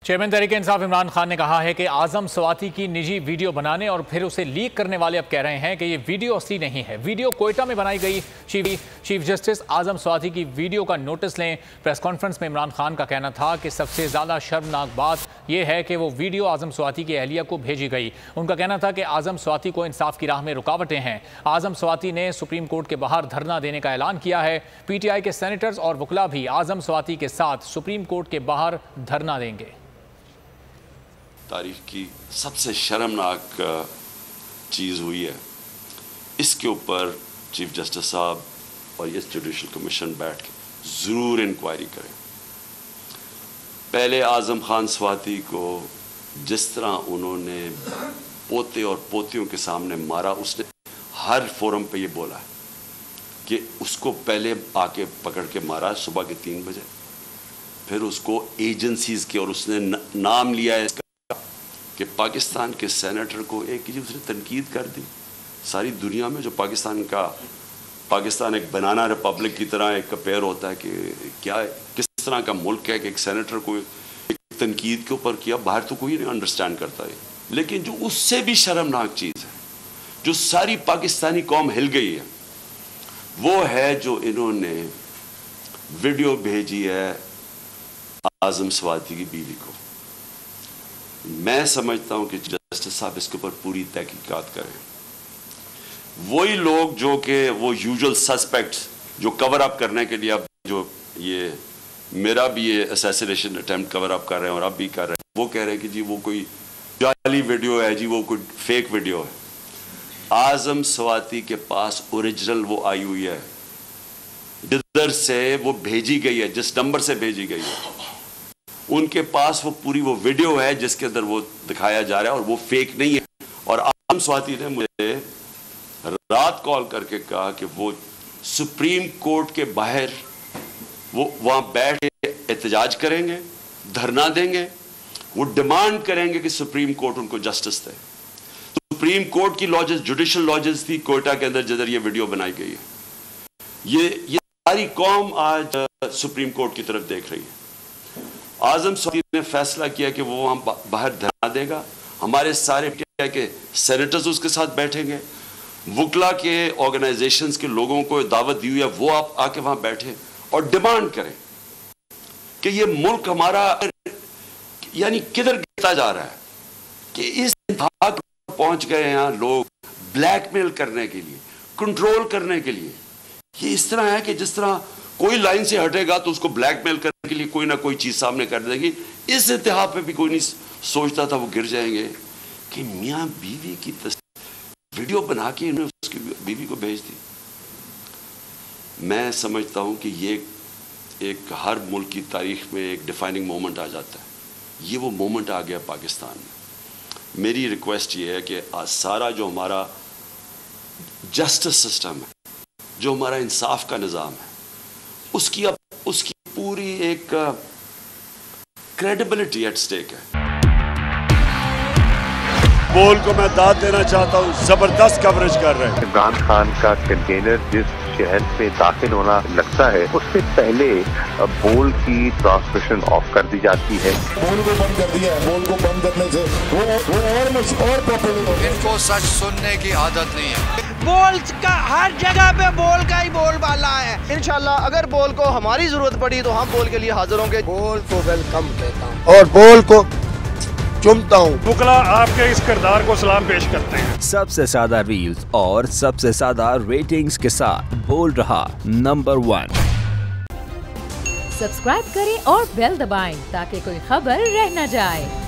Chairman Tehreek-e-Insaf Imran Khan ने कहा है कि आजम स्वाति की निजी वीडियो बनाने और फिर उसे लीक करने वाले अब कह रहे हैं कि ये वीडियो असली नहीं है। वीडियो कोयटा में बनाई गई। चीफ जस्टिस आजम स्वाति की वीडियो का नोटिस लें। प्रेस कॉन्फ्रेंस में इमरान खान का कहना था कि सबसे ज़्यादा शर्मनाक बात यह है कि वो वीडियो आजम स्वाति की अहलिया को भेजी गई। उनका कहना था कि आजम स्वाति को इंसाफ की राह में रुकावटें हैं। आजम स्वाति ने सुप्रीम कोर्ट के बाहर धरना देने का ऐलान किया है। PTI के सेनेटर्स और वकला भी आजम स्वाति के साथ सुप्रीम कोर्ट के बाहर धरना देंगे। तारीख की सबसे शर्मनाक चीज़ हुई है। इसके ऊपर चीफ जस्टिस साहब और ये जुडिशल कमीशन बैठ के ज़रूर इंक्वायरी करें। पहले आज़म खान स्वाति को जिस तरह उन्होंने पोते और पोतियों के सामने मारा, उसने हर फोरम पे ये बोला है कि उसको पहले आके पकड़ के मारा सुबह के 3 बजे, फिर उसको एजेंसीज़ के और उसने नाम लिया है कि पाकिस्तान के सेनेटर को एक ही उसने तनकीद कर दी। सारी दुनिया में जो पाकिस्तान एक बनाना रिपब्लिक की तरह एक कंपेयर होता है कि क्या किस तरह का मुल्क है कि एक सेनेटर को एक तनकीद के ऊपर किया, बाहर तो कोई नहीं अंडरस्टैंड करता है। लेकिन जो उससे भी शर्मनाक चीज़ है, जो सारी पाकिस्तानी कौम हिल गई है, वो है जो इन्होंने वीडियो भेजी है आज़म स्वाति की बीवी को। मैं समझता हूं कि जस्टिस साहब इसके ऊपर पूरी तहकीकात करें। वही लोग जो कि वो यूजुअल सस्पेक्ट्स जो कवर अप करने के लिए अब जो ये मेरा भी ये असैसिनेशन अटेम्प्ट कवर अप कर रहे हैं और अब भी कर रहे हैं, वो कह रहे हैं कि जी वो कोई जाली वीडियो है, जी वो कोई फेक वीडियो है। आज़म स्वाति के पास ओरिजिनल वो आई हुई है, जिधर से वो भेजी गई है, जिस नंबर से भेजी गई है, उनके पास वो पूरी वो वीडियो है जिसके अंदर वो दिखाया जा रहा है और वो फेक नहीं है। और आज़म स्वाति ने मुझे रात कॉल करके कहा कि वो सुप्रीम कोर्ट के बाहर वो वहाँ बैठ के एहतजाज करेंगे, धरना देंगे, वो डिमांड करेंगे कि सुप्रीम कोर्ट उनको जस्टिस दे। सुप्रीम कोर्ट की लॉजेस, जुडिशल लॉजेस थी कोयटा के अंदर जिधर ये वीडियो बनाई गई है। ये सारी कौम आज सुप्रीम कोर्ट की तरफ देख रही है। आज़म स्वाति ने फैसला किया कि वो वहाँ बाहर धरना देगा। हमारे सारे के सेनेटर्स उसके साथ बैठेंगे, वकला के ऑर्गेनाइजेशंस के लोगों को दावत दी हुई है, वो आप आके वहाँ बैठे और डिमांड करें कि ये मुल्क हमारा यानी किधर गिरता जा रहा है, कि इस इंतहा पर पहुँच गए यहाँ लोग ब्लैकमेल करने के लिए, कंट्रोल करने के लिए। ये इस तरह है कि जिस तरह कोई लाइन से हटेगा तो उसको ब्लैकमेल करने के लिए कोई ना कोई चीज़ सामने कर देगी। इस इंतहा पे भी कोई नहीं सोचता था वो गिर जाएंगे कि मियाँ बीवी की वीडियो बना के इन्होंने उसकी बीवी को भेज दी। मैं समझता हूँ कि ये एक हर मुल्क की तारीख में एक डिफाइनिंग मोमेंट आ जाता है। ये वो मोमेंट आ गया पाकिस्तान में। मेरी रिक्वेस्ट ये है कि आज सारा जो हमारा जस्टिस सिस्टम है, जो हमारा इंसाफ का निज़ाम है, उसकी पूरी एक क्रेडिबिलिटी एट स्टेक है। बोल को मैं दाद देना चाहता हूँ, जबरदस्त कवरेज कर रहे हैं। इमरान खान का कंटेनर जिस शहर में दाखिल होना लगता है, उससे पहले बोल की ट्रांसमिशन ऑफ कर दी जाती है। बोल को बंद कर दिया है। बोल को बंद करने से वो और पॉपुलर। इनको सच सुनने की आदत नहीं है। बोल का हर जगह पे बोल का ही बोलबाला है। इंशाल्लाह अगर बोल को हमारी जरूरत पड़ी तो हम बोल के लिए हाजिर होंगे। बोल को वेलकम कहता हूँ और बोल को चुमता हूँ। वकला आपके इस किरदार को सलाम पेश करते हैं। सबसे ज्यादा रील्स और सबसे ज्यादा रेटिंग्स के साथ बोल रहा नंबर 1। सब्सक्राइब करें और बेल दबाएं ताकि कोई खबर रह न जाए।